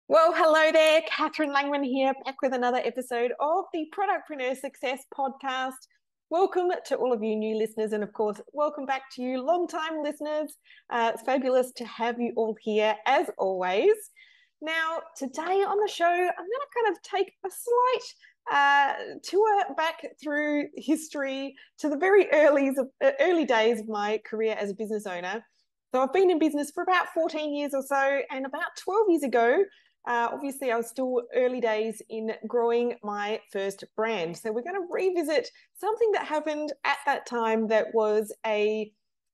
Well, hello there, Catherine Langman here, back with another episode of the Productpreneur Success Podcast. Welcome to all of you new listeners, and of course, welcome back to you long-time listeners. It's fabulous to have you all here, as always. Now, today on the show, I'm going to kind of take a slight tour back through history to the very early days of my career as a business owner. So I've been in business for about 14 years or so, and about 12 years ago, obviously, I was still early days in growing my first brand. So we're going to revisit something that happened at that time that was a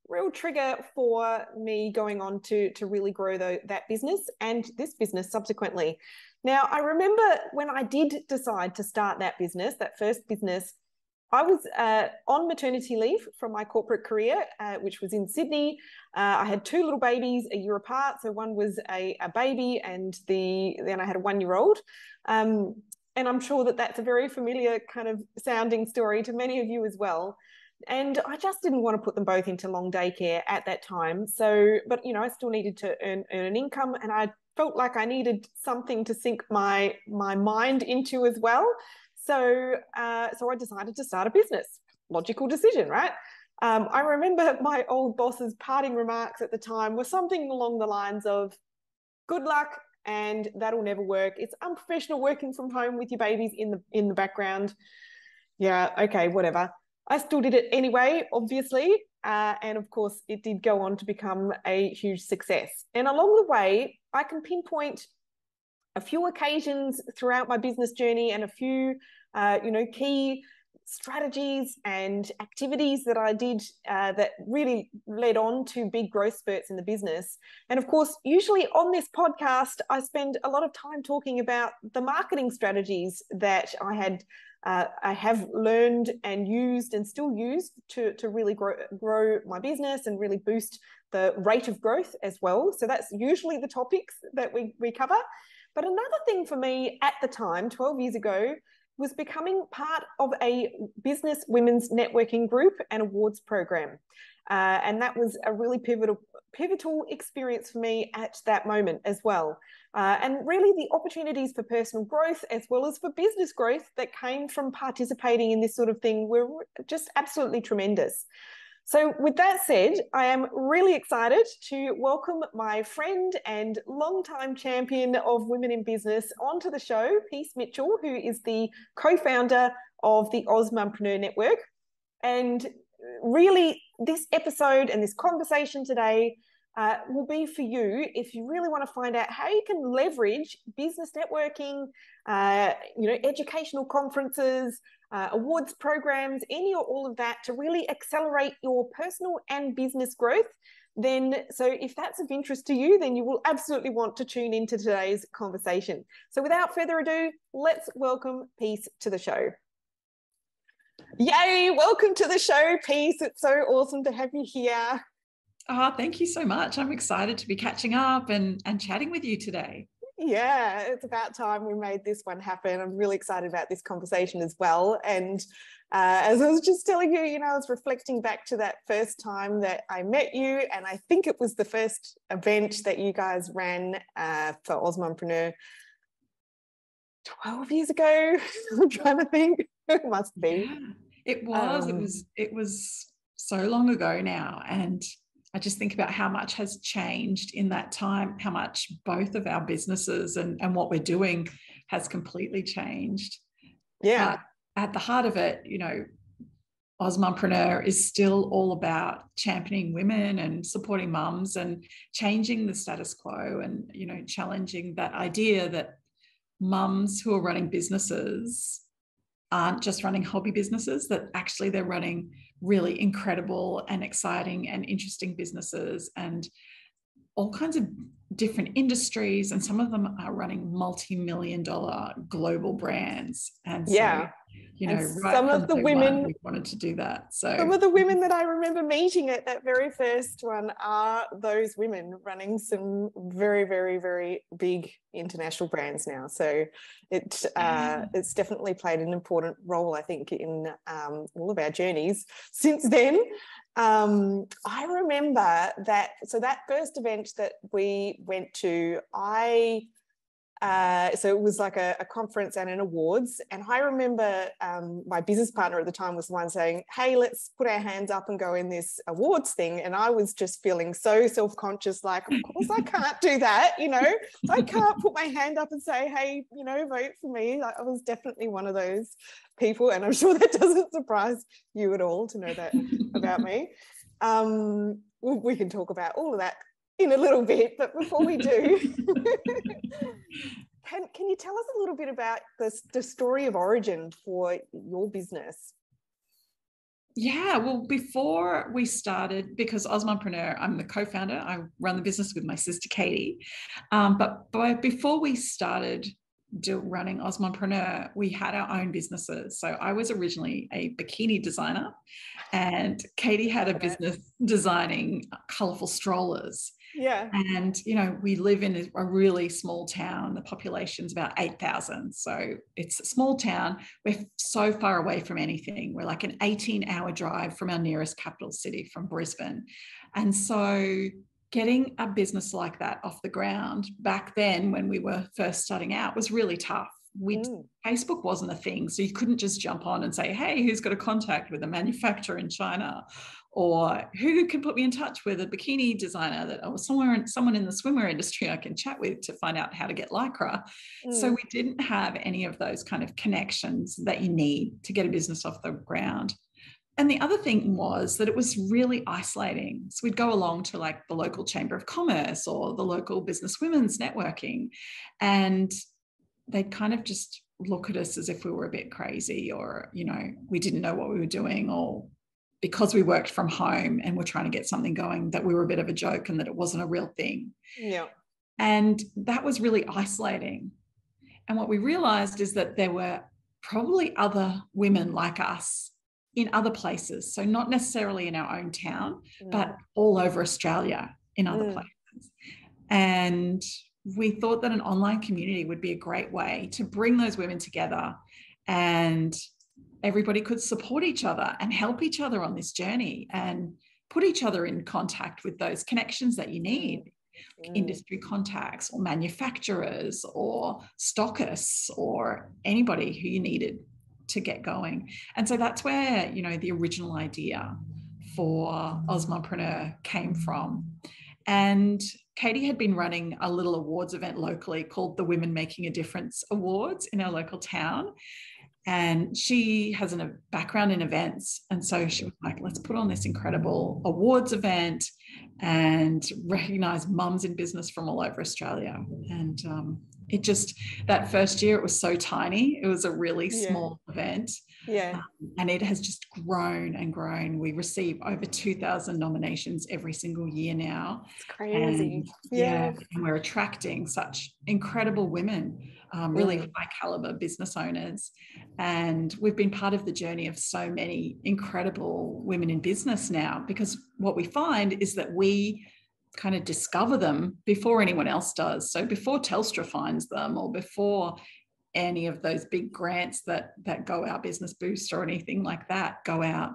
real trigger for me going on to really grow that business and this business subsequently. Now, I remember when I did decide to start that business, that first business, I was on maternity leave from my corporate career, which was in Sydney. I had two little babies a year apart. So one was a baby and then I had a 1-year-old. And I'm sure that that's a very familiar kind of sounding story to many of you as well. And I just didn't want to put them both into long daycare at that time. So, but, I still needed to earn an income, and I felt like I needed something to sink my mind into as well. So I decided to start a business. Logical decision, right? I remember my old boss's parting remarks at the time were something along the lines of, good luck, and that'll never work. It's unprofessional working from home with your babies in the background. Yeah, okay, whatever. I still did it anyway, obviously. And of course, it did go on to become a huge success. And along the way, I can pinpoint a few occasions throughout my business journey and a few, key strategies and activities that I did that really led on to big growth spurts in the business. And of course, usually on this podcast, I spend a lot of time talking about the marketing strategies that I have learned and used and still use to really grow my business and really boost the rate of growth as well. So that's usually the topics that we cover. But another thing for me at the time, 12 years ago, was becoming part of a business women's networking group and awards program. And that was a really pivotal experience for me at that moment as well. And really the opportunities for personal growth as well as for business growth that came from participating in this sort of thing were just absolutely tremendous. So with that said, I am really excited to welcome my friend and longtime champion of women in business onto the show, Peace Mitchell, who is the co-founder of the Ausmumpreneur Network. And really, this episode and this conversation today will be for you if you really want to find out how you can leverage business networking, educational conferences, awards programs, any or all of that to really accelerate your personal and business growth. So if that's of interest to you, then you will absolutely want to tune into today's conversation. So without further ado, let's welcome Peace to the show. Yay, welcome to the show, Peace. It's so awesome to have you here. Oh, thank you so much. I'm excited to be catching up and chatting with you today. Yeah, it's about time we made this one happen. I'm really excited about this conversation as well. And as I was just telling you, I was reflecting back to that first time that I met you, and I think it was the first event that you guys ran for Ausmumpreneur 12 years ago. I'm trying to think. It must be. Yeah, it was. It was so long ago now, and I just think about how much has changed in that time, how much both of our businesses and what we're doing has completely changed. Yeah. But at the heart of it, Ausmumpreneur is still all about championing women and supporting mums and changing the status quo and, challenging that idea that mums who are running businesses aren't just running hobby businesses, that actually they're running really incredible and exciting and interesting businesses and all kinds of different industries. And some of them are running multi-million-dollar global brands. And so, right some from of the day women one, we wanted to do that. So some of the women that I remember meeting at that very first one are those women running some very, very, very big international brands now. So it's definitely played an important role, I think, in all of our journeys since then. I remember that first event that we went to, I So it was like a conference and an awards. And I remember my business partner at the time was the one saying, hey, let's put our hands up and go in this awards thing. And I was just feeling so self-conscious, like, of course I can't do that. I can't put my hand up and say, hey, vote for me. Like, I was definitely one of those people. And I'm sure that doesn't surprise you at all to know that about me. We can talk about all of that in a little bit, but before we do, can you tell us a little bit about the story of origin for your business? Yeah, well, before we started, because Ausmumpreneur, I'm the co-founder, I run the business with my sister Katie, but before we started running Ausmumpreneur, we had our own businesses. So I was originally a bikini designer, and Katie had a business designing colourful strollers. Yeah. And, we live in a really small town. The population's about 8,000. So it's a small town. We're so far away from anything. We're like an 18-hour drive from our nearest capital city, from Brisbane. And so getting a business like that off the ground back then, when we were first starting out, was really tough. Facebook wasn't a thing. So you couldn't just jump on and say, hey, who's got a contact with a manufacturer in China? Or who can put me in touch with a bikini designer or someone in the swimwear industry I can chat with to find out how to get Lycra. So we didn't have any of those kind of connections that you need to get a business off the ground. And the other thing was that it was really isolating. So we'd go along to like the local Chamber of Commerce or the local business women's networking, and they'd kind of just look at us as if we were a bit crazy, or, we didn't know what we were doing, or because we worked from home and were trying to get something going, that we were a bit of a joke and that it wasn't a real thing. Yeah. And that was really isolating. And what we realized is that there were probably other women like us in other places. So not necessarily in our own town, but all over Australia in other places. And we thought that an online community would be a great way to bring those women together, and everybody could support each other and help each other on this journey and put each other in contact with those connections that you need, industry contacts or manufacturers or stockists or anybody who you needed to get going. And so that's where, the original idea for Ausmumpreneur came from. And Katie had been running a little awards event locally called the Women Making a Difference Awards in our local town. And she has a background in events. And so she was like, let's put on this incredible awards event and recognize mums in business from all over Australia. And that first year, it was so tiny. It was a really small event. Yeah. And it has just grown and grown. We receive over 2,000 nominations every single year now. It's crazy. And we're attracting such incredible women, really high caliber business owners. And we've been part of the journey of so many incredible women in business now, because what we find is that we kind of discover them before anyone else does. So before Telstra finds them, or before any of those big grants that Go Out Business Boost or anything like that go out,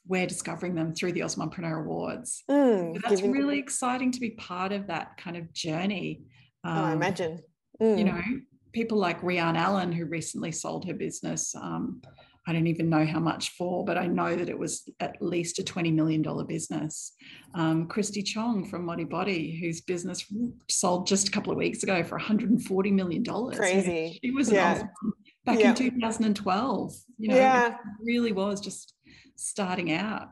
we're discovering them through the Ausmumpreneur Awards. So that's really exciting to be part of that kind of journey. I imagine. People like Rianne Allen, who recently sold her business. I don't even know how much for, but I know that it was at least a $20 million business. Christy Chong from Modi Body, whose business sold just a couple of weeks ago for $140 million. Crazy. She was an back in 2012. It really was just starting out.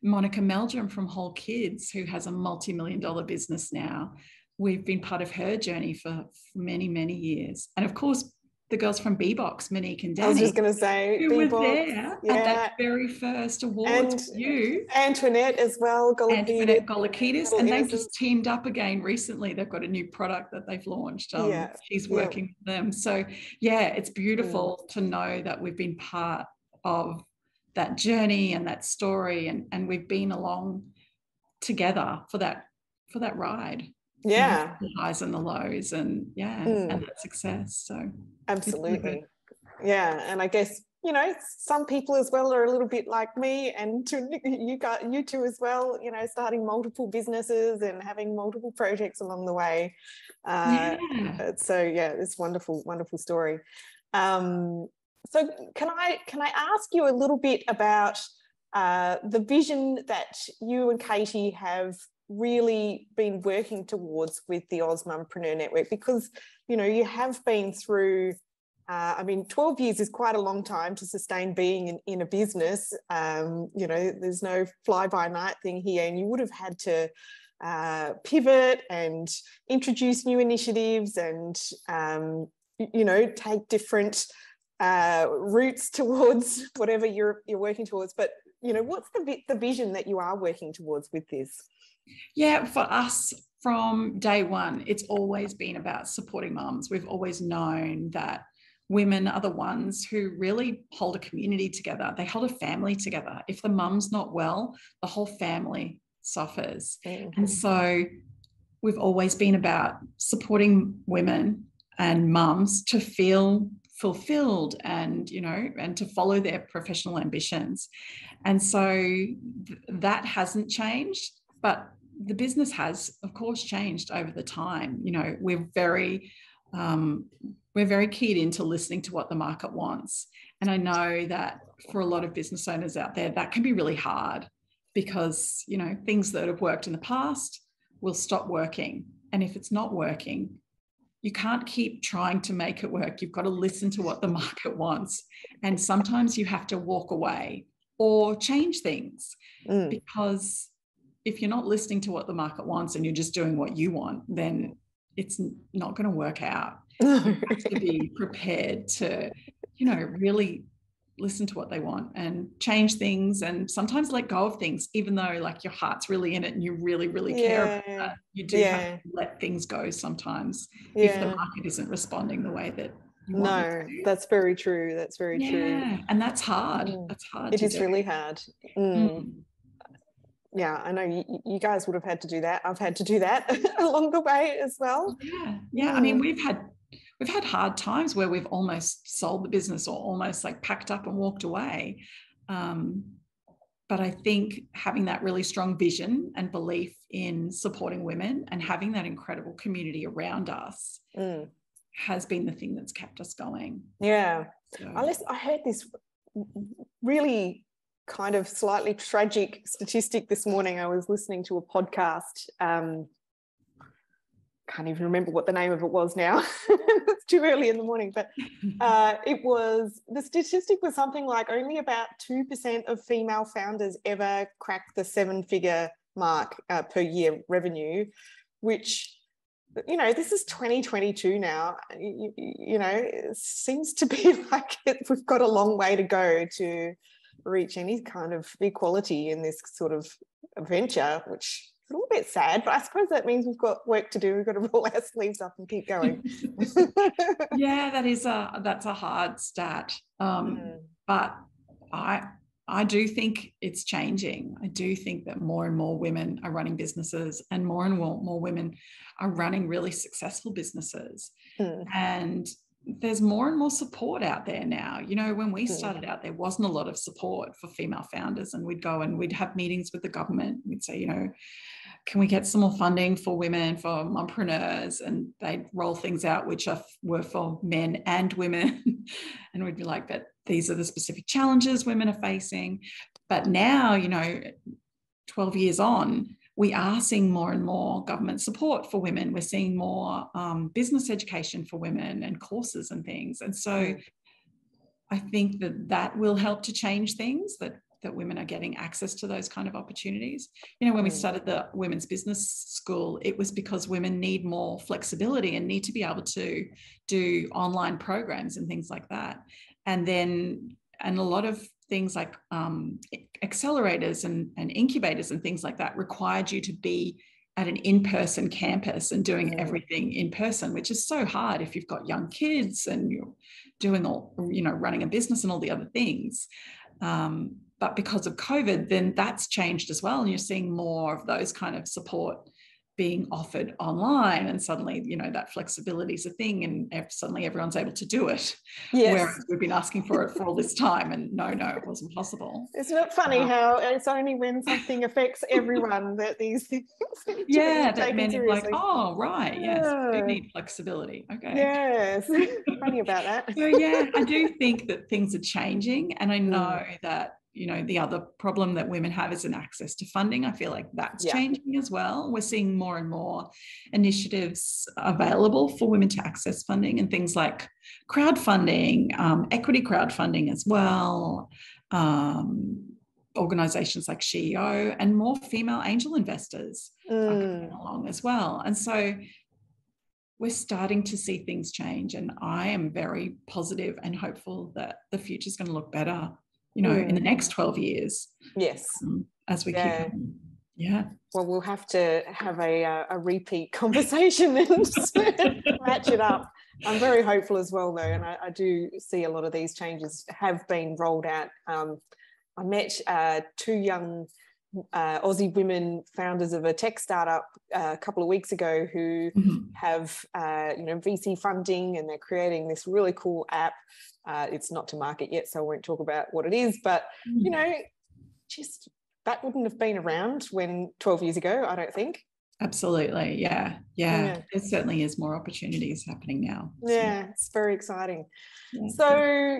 Monica Meldrum from Whole Kids, who has a multi-million-dollar business now. We've been part of her journey for many, many years. And of course, the girls from Bebox, Monique and Danny. I was just going to say, who were there at that very first award. And you, Antoinette as well, Antoinette Golakidis, and they've just teamed up again recently. They've got a new product that they've launched. She's working with them. So it's beautiful to know that we've been part of that journey and that story, and we've been along together for that ride. The highs and the lows, and and that success. So absolutely. And I guess you know, some people as well are a little bit like me, and you two as well, you know, starting multiple businesses and having multiple projects along the way. So yeah, it's wonderful, wonderful story. So can I ask you a little bit about the vision that you and Katie have really been working towards with the Ausmumpreneur Network? Because, you know, you have been through, I mean, 12 years is quite a long time to sustain being in a business. You know, there's no fly-by-night thing here, and you would have had to pivot and introduce new initiatives and, you know, take different routes towards whatever you're working towards. But, you know, what's the vision that you are working towards with this? Yeah, for us from day one, it's always been about supporting mums. We've always known that women are the ones who really hold a community together. They hold a family together. If the mum's not well, the whole family suffers. And so we've always been about supporting women and mums to feel fulfilled and, you know, and to follow their professional ambitions. And so that hasn't changed, but the business has, of course, changed over the time. You know, we're very keyed into listening to what the market wants. And I know that for a lot of business owners out there, that can be really hard because, you know, things that have worked in the past will stop working. And if it's not working, you can't keep trying to make it work. You've got to listen to what the market wants. And sometimes you have to walk away or change things because if you're not listening to what the market wants and you're just doing what you want, then it's not going to work out. You have to be prepared to, you know, really listen to what they want and change things and sometimes let go of things, even though like your heart's really in it and you really, really care about that. You do have to let things go sometimes if the market isn't responding the way that you want it to. That's very true. That's very true. And that's hard. That's hard. It is really hard. Yeah, I know you guys would have had to do that. I've had to do that along the way as well. Yeah. I mean, we've had hard times where we've almost sold the business or almost like packed up and walked away. But I think having that really strong vision and belief in supporting women and having that incredible community around us has been the thing that's kept us going. Yeah. So. I heard this really kind of slightly tragic statistic this morning. I was listening to a podcast. Can't even remember what the name of it was now. It's too early in the morning, but the statistic was something like only about 2% of female founders ever crack the 7-figure mark per year revenue, which, you know, this is 2022 now. You know, it seems to be like we've got a long way to go to reach any kind of equality in this sort of venture, which is a little bit sad, but I suppose that means we've got work to do. We've got to roll our sleeves up and keep going. Yeah, that's a hard stat. But I do think it's changing. I do think that more and more women are running businesses and more women are running really successful businesses. And there's more and more support out there now. You know, when we started out, there wasn't a lot of support for female founders, and we'd go and we'd have meetings with the government. We'd say, you know, can we get some more funding for women, for mompreneurs? And they'd roll things out which were for men and women. And we'd be like, but these are the specific challenges women are facing. But now, you know, 12 years on, we are seeing more and more government support for women. We're seeing more business education for women and courses and things. And so I think that will help to change things, that women are getting access to those kind of opportunities. You know, when we started the Women's Business School, it was because women need more flexibility and need to be able to do online programs and things like that. And a lot of things like accelerators and incubators and things like that required you to be at an in-person campus and doing everything in person, which is so hard if you've got young kids and you're doing all, you know, running a business and all the other things. But because of COVID, then that's changed as well. And you're seeing more of those kind of support being offered online, and suddenly, you know, that flexibility is a thing, and suddenly everyone's able to do it. Yes. Whereas we've been asking for it for all this time, and no, it wasn't possible. Isn't it funny how it's only when something affects everyone that these things need to be taken seriously. Like, oh, right, yes, we do need flexibility. Okay. Yes, funny about that. So yeah, I do think that things are changing, and I know that, you know, the other problem that women have is an access to funding. I feel like that's changing as well. We're seeing more and more initiatives available for women to access funding, and things like crowdfunding, equity crowdfunding as well, organizations like SheEO, and more female angel investors are coming along as well. And so we're starting to see things change, and I am very positive and hopeful that the future is going to look better, you know, in the next 12 years. Yes. As we keep going. Yeah. Well, we'll have to have a repeat conversation and match it up. I'm very hopeful as well, though, and I do see a lot of these changes have been rolled out. I met 2 young Aussie women founders of a tech startup a couple of weeks ago who have you know, VC funding, and they're creating this really cool app. It's not to market yet, so I won't talk about what it is, but you know, just that wouldn't have been around 12 years ago, I don't think. Absolutely. Yeah. There certainly is more opportunities happening now. Yeah, it's very exciting. So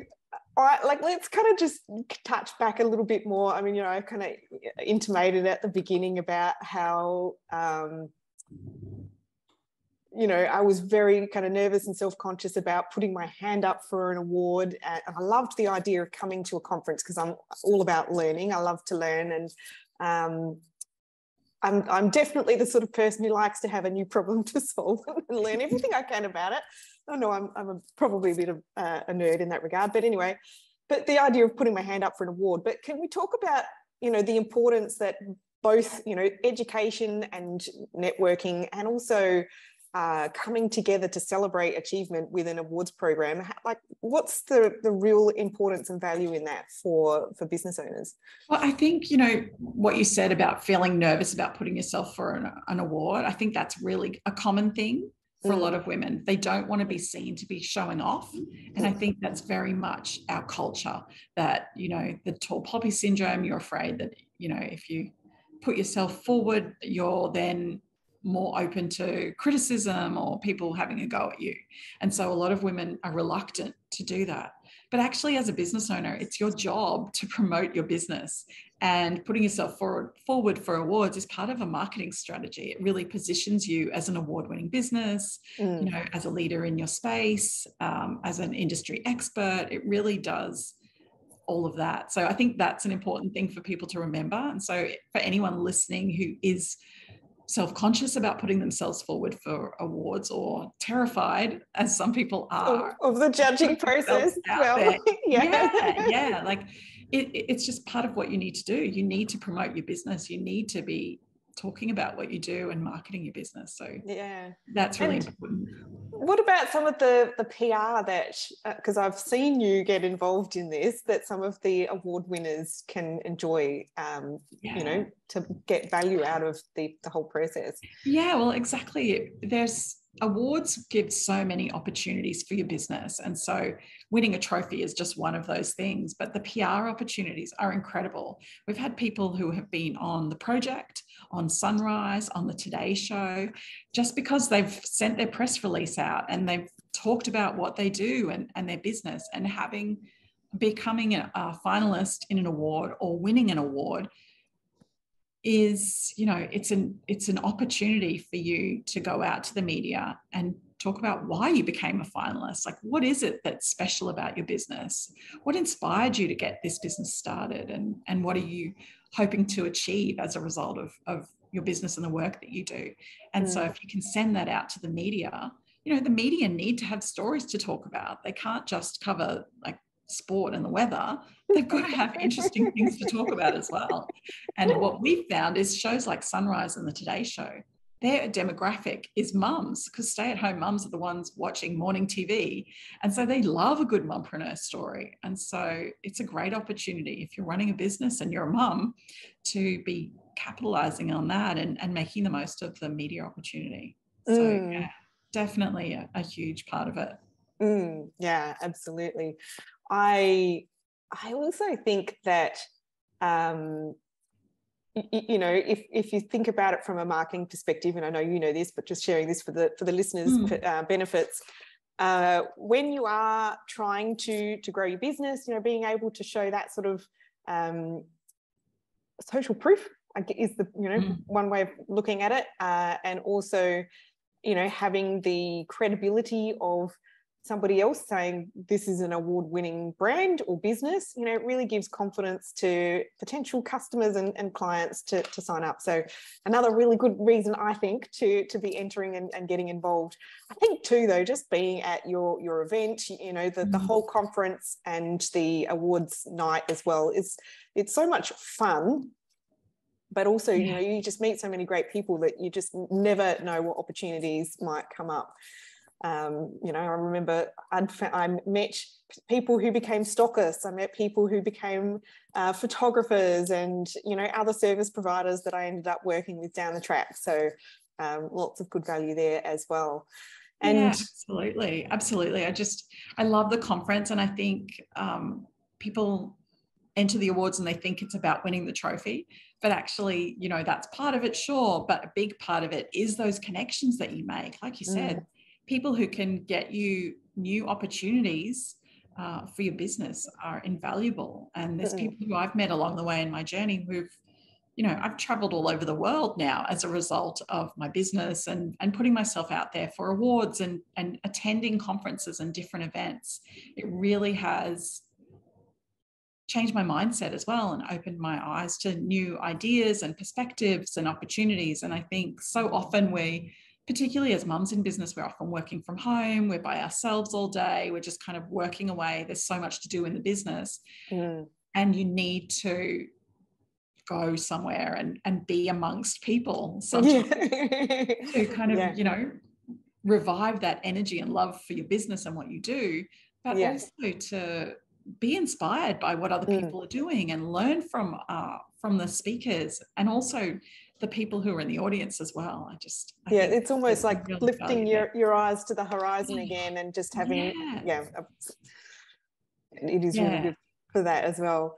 let's kind of just touch back a little bit more. I mean, you know, I kind of intimated at the beginning about how, you know, I was very kind of nervous and self-conscious about putting my hand up for an award. And I loved the idea of coming to a conference because I'm all about learning. I love to learn, and I'm definitely the sort of person who likes to have a new problem to solve and learn everything I can about it. I know I'm probably a bit of a nerd in that regard, but anyway, but the idea of putting my hand up for an award. But can we talk about, you know, the importance that both, you know, education and networking, and also coming together to celebrate achievement with an awards program, like what's the real importance and value in that for business owners? Well, I think, you know, what you said about feeling nervous about putting yourself for an award, I think that's really a common thing for a lot of women. They don't want to be seen to be showing off. And I think that's very much our culture, that, you know, the tall poppy syndrome, you're afraid that, you know, if you put yourself forward, you're then more open to criticism or people having a go at you. And so a lot of women are reluctant to do that. But actually, as a business owner, it's your job to promote your business, and putting yourself forward for awards is part of a marketing strategy. It really positions you as an award-winning business, you know, as a leader in your space, as an industry expert. It really does all of that. So I think that's an important thing for people to remember. And so for anyone listening who is self-conscious about putting themselves forward for awards, or terrified, as some people are, of the judging process. Well, yeah, like it's just part of what you need to do. You need to promote your business. You need to be talking about what you do and marketing your business. So yeah, that's really important. What about some of the PR that, because I've seen you get involved in this, that some of the award winners can enjoy, you know, to get value out of the whole process? Yeah, well, exactly. Awards give so many opportunities for your business. And so winning a trophy is just one of those things, but the PR opportunities are incredible. We've had people who have been on The Project, on Sunrise, on the Today Show, just because they've sent their press release out and they've talked about what they do and their business, and becoming a finalist in an award or winning an award is, you know, it's an opportunity for you to go out to the media and talk about why you became a finalist. Like, what is it that's special about your business? What inspired you to get this business started? And what are you hoping to achieve as a result of your business and the work that you do? And so if you can send that out to the media, you know, the media need to have stories to talk about. They can't just cover like sport and the weather. They've got to have interesting things to talk about as well. And what we've found is shows like Sunrise and the Today Show, their demographic is mums, because stay-at-home mums are the ones watching morning TV. And so they love a good mumpreneur story. And so it's a great opportunity if you're running a business and you're a mum to be capitalizing on that and making the most of the media opportunity. So yeah, definitely a huge part of it. Yeah, absolutely. I also think that you know, if you think about it from a marketing perspective, and I know you know this, but just sharing this for the listeners' benefits, when you are trying to grow your business, you know, being able to show that sort of social proof is the, you know, one way of looking at it, and also, you know, having the credibility of somebody else saying this is an award-winning brand or business, you know, it really gives confidence to potential customers and clients to sign up. So another really good reason, I think, to be entering and getting involved. I think too, though, just being at your event, you know, the whole conference and the awards night as well, it's so much fun. But also, you know, you just meet so many great people that you just never know what opportunities might come up. You know, I remember I met people who became stockists. I met people who became photographers and, you know, other service providers that I ended up working with down the track. So lots of good value there as well. And yeah, absolutely. I love the conference, and I think people enter the awards and they think it's about winning the trophy, but actually, you know, that's part of it, sure, but a big part of it is those connections that you make. Like you said, people who can get you new opportunities for your business are invaluable. And there's people who I've met along the way in my journey who've, you know, I've traveled all over the world now as a result of my business and putting myself out there for awards and attending conferences and different events. It really has changed my mindset as well and opened my eyes to new ideas and perspectives and opportunities. And I think so often particularly as mums in business, we're often working from home, we're by ourselves all day, we're just kind of working away. There's so much to do in the business. And you need to go somewhere and be amongst people sometimes to kind of, you know, revive that energy and love for your business and what you do, but also to be inspired by what other people are doing and learn from the speakers and also the people who are in the audience as well. I think it's almost like really lifting your eyes to the horizon again and just having it is really good for that as well.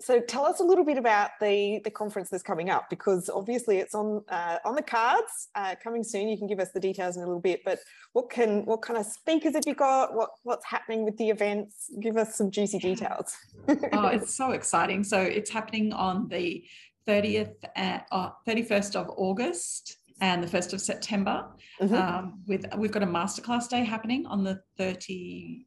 So tell us a little bit about the conference that's coming up, because obviously it's on the cards coming soon. You can give us the details in a little bit, but what kind of speakers have you got? What's happening with the events? Give us some juicy details. Oh, it's so exciting. So it's happening on the 31st of August and the 1st of September. We've got a masterclass day happening on the 30th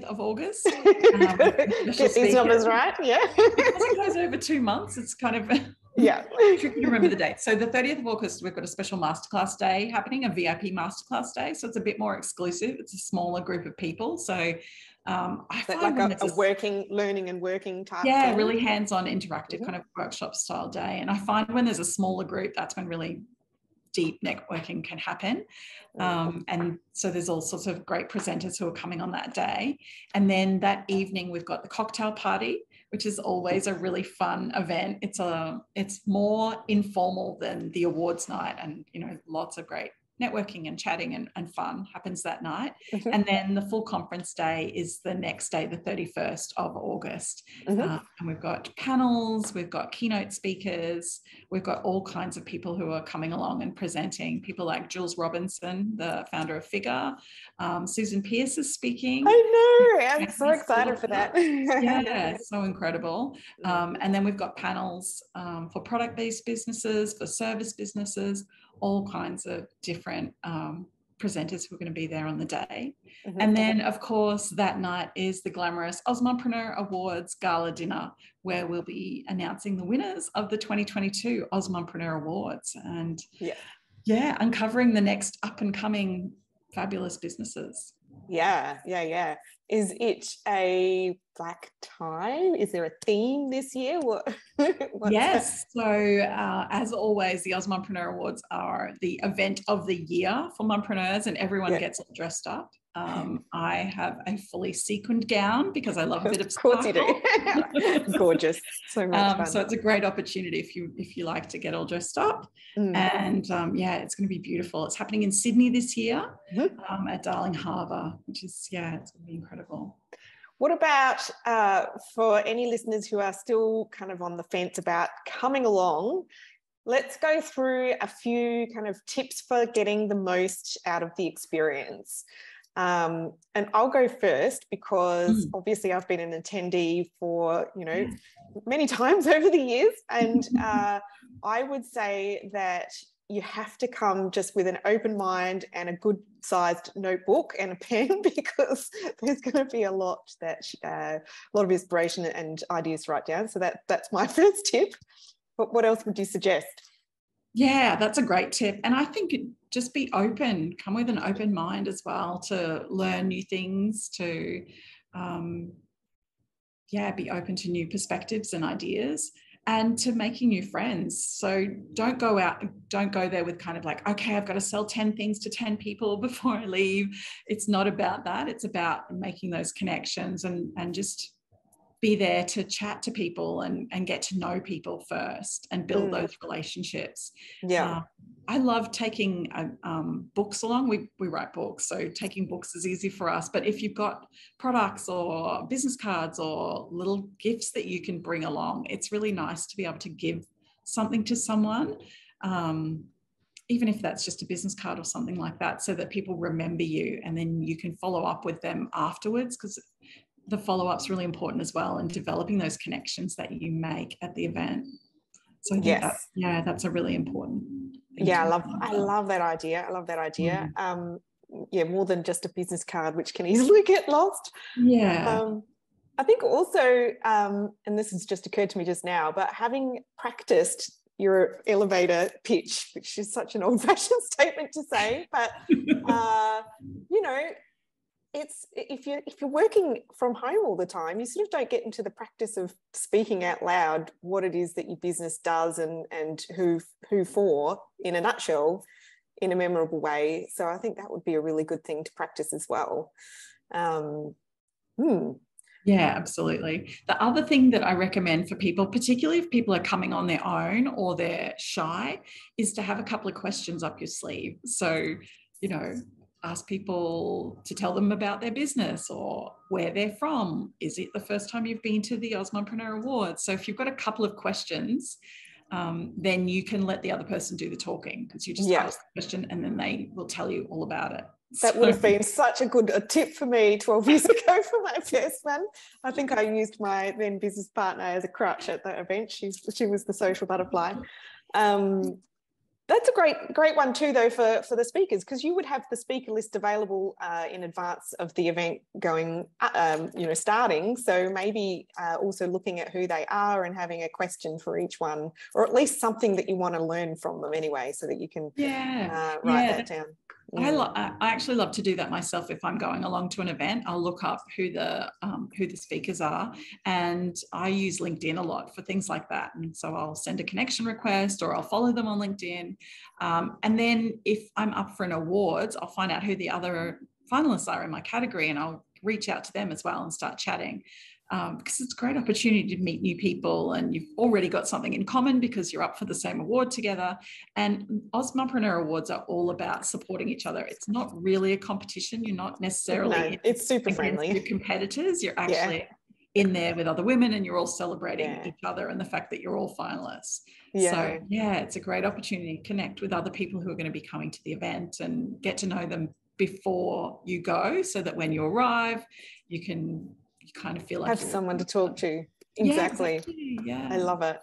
of August. Get these numbers right, because it goes over 2 months, it's kind of tricky to remember the date. So the 30th of August, we've got a special masterclass day happening, a VIP masterclass day. So it's a bit more exclusive. It's a smaller group of people. So I find like a learning and working type thing. Really hands-on interactive kind of workshop style day. And I find when there's a smaller group, that's when really deep networking can happen. And so there's all sorts of great presenters who are coming on that day. And then that evening we've got the cocktail party, which is always a really fun event. It's more informal than the awards night, and you know, lots of great networking and chatting and fun happens that night. And then the full conference day is the next day, the 31st of August. And we've got panels, we've got keynote speakers, we've got all kinds of people who are coming along and presenting. People like Jules Robinson, the founder of Figure. Susan Pierce is speaking. I know, I'm so excited for that. So incredible. And then we've got panels for product-based businesses, for service businesses, all kinds of different presenters who are going to be there on the day. And then, of course, that night is the glamorous Ausmumpreneur Awards Gala Dinner, where we'll be announcing the winners of the 2022 Ausmumpreneur Awards and uncovering the next up-and-coming fabulous businesses. Is it a exact time? Is there a theme this year? Yes. So as always, the Ausmumpreneur Awards are the event of the year for mumpreneurs, and everyone gets all dressed up. I have a fully sequined gown because I love a bit of course you do. Gorgeous. So much fun. So it's a great opportunity if you like to get all dressed up. And it's going to be beautiful. It's happening in Sydney this year at Darling Harbour, which is, it's going to be incredible. What about for any listeners who are still kind of on the fence about coming along? Let's go through a few kind of tips for getting the most out of the experience. And I'll go first because obviously I've been an attendee for, many times over the years. And I would say that you have to come just with an open mind and a good sized notebook and a pen, because there's going to be a lot of inspiration and ideas to write down. So that's my first tip. But what else would you suggest? Yeah, that's a great tip. And I think just be open, come with an open mind as well to learn new things, to be open to new perspectives and ideas, and to making new friends. So don't go there with kind of like, okay, I've got to sell 10 things to 10 people before I leave. It's not about that. It's about making those connections and just be there to chat to people and get to know people first and build those relationships. Yeah. I love taking books along. We write books, so taking books is easy for us. But if you've got products or business cards or little gifts that you can bring along, it's really nice to be able to give something to someone, even if that's just a business card or something like that, so that people remember you, and then you can follow up with them afterwards, because the follow-up is really important as well, and developing those connections that you make at the event. So I think that's a really important thing. Yeah, I love that idea. I love that idea. More than just a business card, which can easily get lost. Yeah. I think also, and this has just occurred to me just now, but having practiced your elevator pitch, which is such an old-fashioned statement to say, but it's if you're working from home all the time, you sort of don't get into the practice of speaking out loud what it is that your business does and who for, in a nutshell, in a memorable way. So I think that would be a really good thing to practice as well. Yeah, absolutely. The other thing that I recommend for people, particularly if people are coming on their own or they're shy, is to have a couple of questions up your sleeve. So, ask people to tell them about their business or where they're from. Is it the first time you've been to the Ausmumpreneur Awards? So if you've got a couple of questions, then you can let the other person do the talking, because you just ask the question and then they will tell you all about it. That would have been such a good tip for me 12 years ago for my first one. I think I used my then business partner as a crutch at the event. She was the social butterfly. That's a great one too, though, for the speakers, because you would have the speaker list available in advance of the event going, starting. So maybe also looking at who they are and having a question for each one, or at least something that you want to learn from them anyway, so that you can write that down. I actually love to do that myself. If I'm going along to an event, I'll look up who the speakers are, and I use LinkedIn a lot for things like that. And so I'll send a connection request or I'll follow them on LinkedIn. And then if I'm up for an awards, I'll find out who the other finalists are in my category, and I'll reach out to them as well and start chatting. Because it's a great opportunity to meet new people, and you've already got something in common because you're up for the same award together. And Ausmumpreneur Awards are all about supporting each other. It's not really a competition. You're not necessarily it's super friendly. Your competitors. You're actually in there with other women, and you're all celebrating each other and the fact that you're all finalists. So it's a great opportunity to connect with other people who are going to be coming to the event and get to know them before you go, so that when you arrive, you kind of feel like have someone to talk to. Exactly. Yeah. I love it.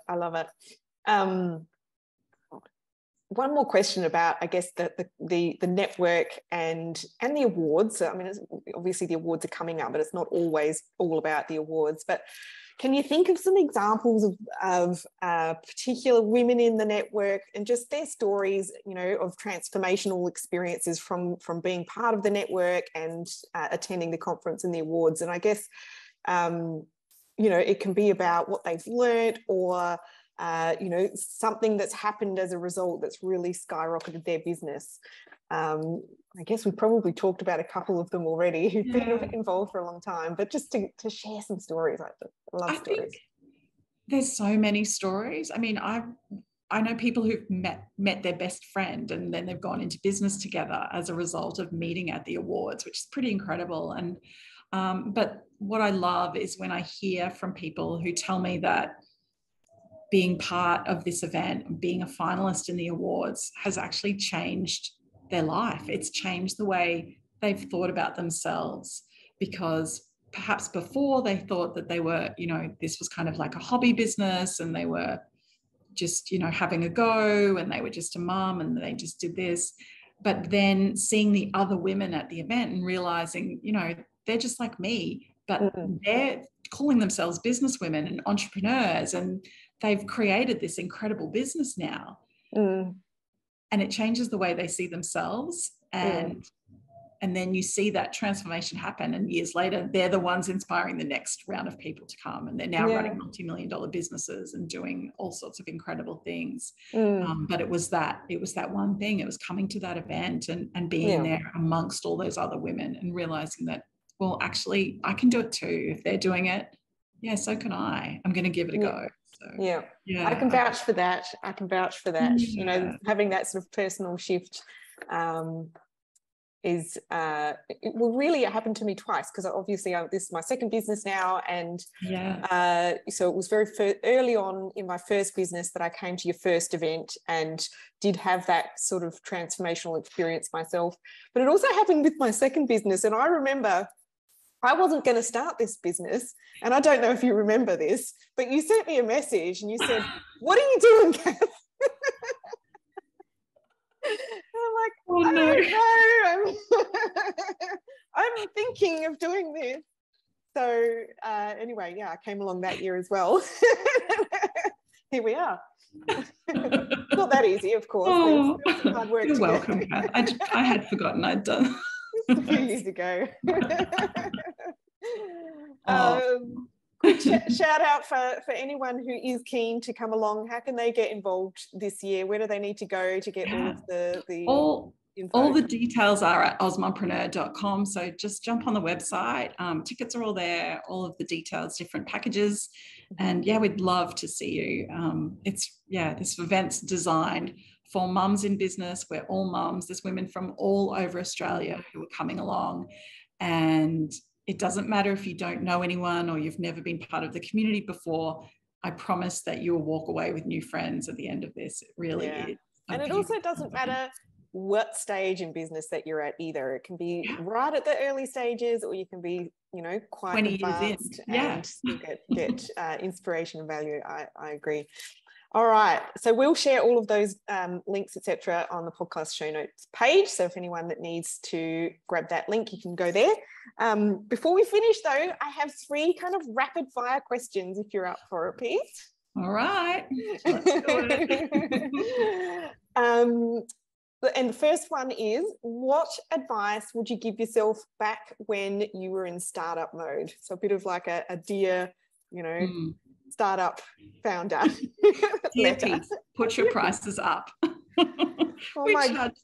One more question about, I guess, the network and the awards. I mean, obviously the awards are coming up, but it's not always all about the awards. But can you think of some examples of particular women in the network and just their stories, of transformational experiences from being part of the network and attending the conference and the awards? And I guess it can be about what they've learned, or something that's happened as a result that's really skyrocketed their business. I guess we probably talked about a couple of them already who've been involved for a long time, but just to share some stories. I love stories. Think there's so many stories. I mean, I know people who've met their best friend, and then they've gone into business together as a result of meeting at the awards, which is pretty incredible. And but what I love is when I hear from people who tell me that being part of this event, being a finalist in the awards, has actually changed their life. It's changed the way they've thought about themselves, because perhaps before they thought that they were, this was kind of like a hobby business, and they were just, having a go, and they were just a mum and they just did this. But then seeing the other women at the event and realizing, they're just like me, but they're calling themselves businesswomen and entrepreneurs, and they've created this incredible business now. And it changes the way they see themselves. And then you see that transformation happen, and years later, they're the ones inspiring the next round of people to come, and they're now running multi-million-dollar businesses and doing all sorts of incredible things. But it was that one thing. It was coming to that event and being there amongst all those other women and realizing that, well, actually, I can do it too. If they're doing it, so can I. I'm going to give it a go. So, I can vouch for that. Having that sort of personal shift is it happened to me twice, because obviously this is my second business now, and so it was very early on in my first business that I came to your first event and did have that sort of transformational experience myself. But it also happened with my second business, and I remember I wasn't going to start this business, and I don't know if you remember this, but you sent me a message and you said, "What are you doing, Kath?" I'm like, oh, no. I don't know. I'm thinking of doing this. So anyway, I came along that year as well. Here we are. Not that easy, of course. Oh, there was some hard work. You're welcome, Kath. I had forgotten I'd done. A few years ago. Quick shout out for anyone who is keen to come along. How can they get involved this year? Where do they need to go to get all of the info? All the details are at ausmumpreneur.com. So just jump on the website. Tickets are all there, all of the details, different packages. And we'd love to see you. This event's designed for mums in business. We're all mums. There's women from all over Australia who are coming along. And it doesn't matter if you don't know anyone or you've never been part of the community before. I promise that you'll walk away with new friends at the end of this. It really is. And it also doesn't matter what stage in business that you're at either. It can be right at the early stages, or you can be, quite advanced and still get inspiration and value. I agree. All right, so we'll share all of those links, etc., on the podcast show notes page. So if anyone that needs to grab that link, you can go there. Before we finish, though, I have 3 kind of rapid fire questions, if you're up for it, Pete. All right, let's do it. And the first one is, what advice would you give yourself back when you were in startup mode? So a bit of like a dear, startup founder. Dear Pete, put your prices up. It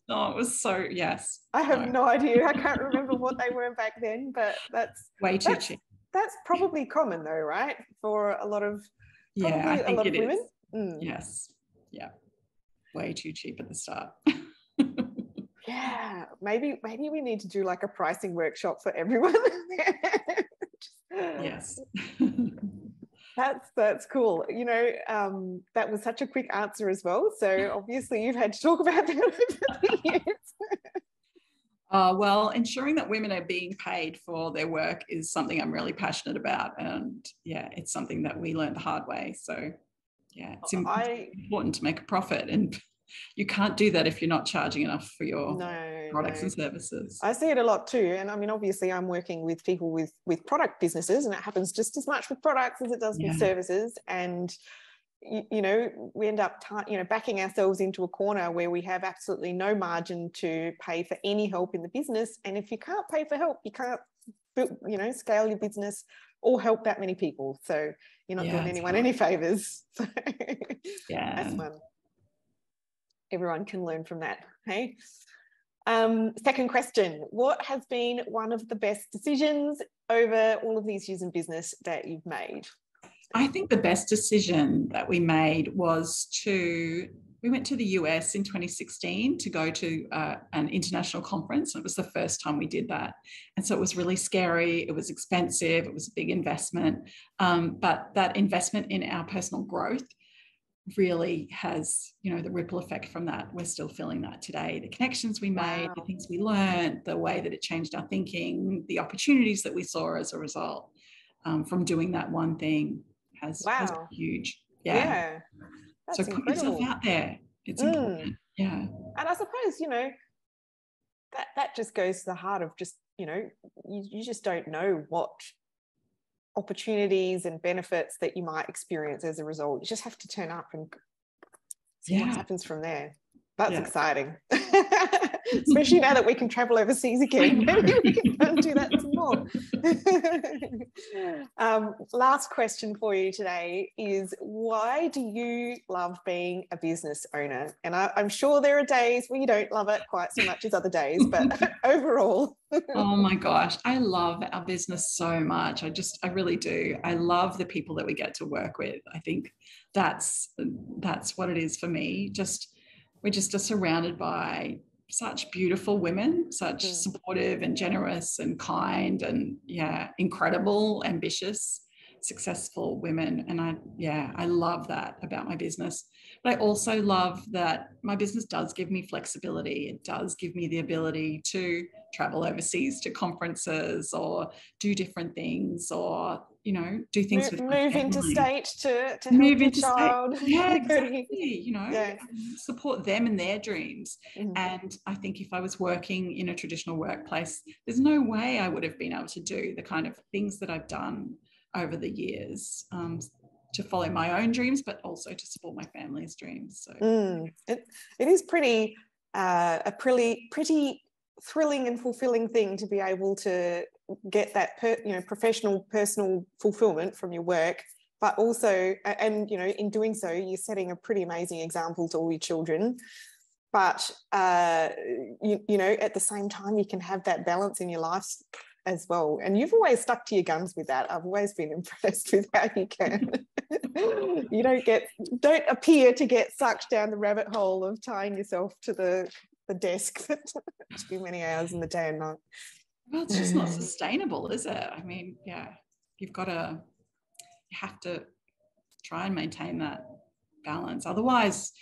was so, yes. I have no idea. I can't remember what they were back then, but that's way too cheap. That's probably common though, right? For a lot of I think a lot of women. Yes. Yeah. Way too cheap at the start. Maybe we need to do like a pricing workshop for everyone. Yes. That's cool. That was such a quick answer as well. So obviously you've had to talk about that over the years. Well, ensuring that women are being paid for their work is something I'm really passionate about. And it's something that we learned the hard way. So it's important to make a profit, and you can't do that if you're not charging enough for your products and services. I see it a lot too. And I mean, obviously I'm working with people with product businesses, and it happens just as much with products as it does with services. And, we end up, backing ourselves into a corner where we have absolutely no margin to pay for any help in the business. And if you can't pay for help, you can't, scale your business or help that many people. So you're not doing anyone any favors. So that's one. Everyone can learn from that. Hey. Second question, what has been one of the best decisions over all of these years in business that you've made? I think the best decision that we made was we went to the US in 2016 to go to an international conference. It was the first time we did that. And so it was really scary. It was expensive. It was a big investment. But that investment in our personal growth really has, the ripple effect from that. We're still feeling that today. The connections we made, the things we learned, the way that it changed our thinking, the opportunities that we saw as a result from doing that one thing has been huge. Yeah. So put yourself out there. It's important. Yeah. And I suppose, that just goes to the heart of just, you just don't know what opportunities and benefits that you might experience as a result. You just have to turn up and see what happens from there. That's exciting. Especially now that we can travel overseas again. Maybe we can go and do that some more. Last question for you today is, why do you love being a business owner? And I'm sure there are days where you don't love it quite so much as other days, but overall. Oh my gosh, I love our business so much. I really do. I love the people that we get to work with. I think that's what it is for me. We just are surrounded by such beautiful women, such supportive and generous and kind and incredible, ambitious, successful women. And I love that about my business. But I also love that my business does give me flexibility. It does give me the ability to travel overseas to conferences or do different things, or do things with move interstate to move help your child. Yeah, exactly. Support them and their dreams. And I think if I was working in a traditional workplace, there's no way I would have been able to do the kind of things that I've done over the years to follow my own dreams, but also to support my family's dreams. So it is pretty thrilling and fulfilling thing to be able to get that professional personal fulfillment from your work, but also in doing so you're setting a pretty amazing example to all your children, but at the same time you can have that balance in your life as well. And you've always stuck to your guns with that. I've always been impressed with how you can. You don't appear to get sucked down the rabbit hole of tying yourself to the desk for too many hours in the day and night. Well, it's just not sustainable, is it? I mean, you have to try and maintain that balance. Otherwise,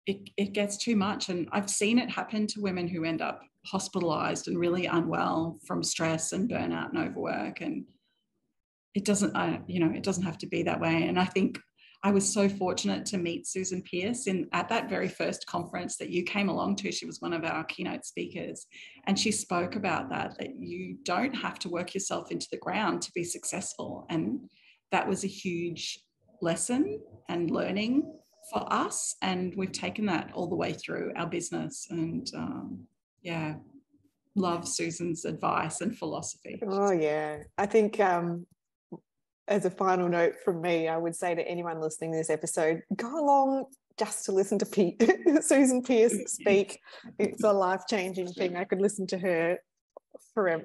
it gets too much. And I've seen it happen to women who end up hospitalized and really unwell from stress and burnout and overwork. And it doesn't have to be that way. And I think I was so fortunate to meet Susan Pearce at that very first conference that you came along to. She was one of our keynote speakers, and she spoke about that you don't have to work yourself into the ground to be successful. And that was a huge lesson and learning for us. And we've taken that all the way through our business. And love Susan's advice and philosophy. Oh, yeah. I think as a final note from me, I would say to anyone listening to this episode, go along just to listen to Susan Pearce speak. It's a life-changing thing. I could listen to her forever,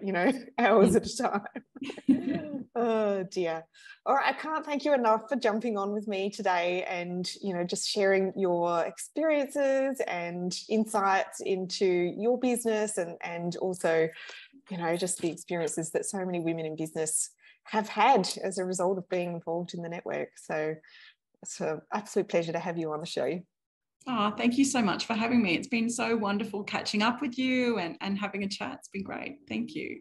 hours at a time. Oh dear. All right, I can't thank you enough for jumping on with me today and just sharing your experiences and insights into your business and also just the experiences that so many women in business have had as a result of being involved in the network. So it's an absolute pleasure to have you on the show. Oh, thank you so much for having me. It's been so wonderful catching up with you and having a chat. It's been great. Thank you.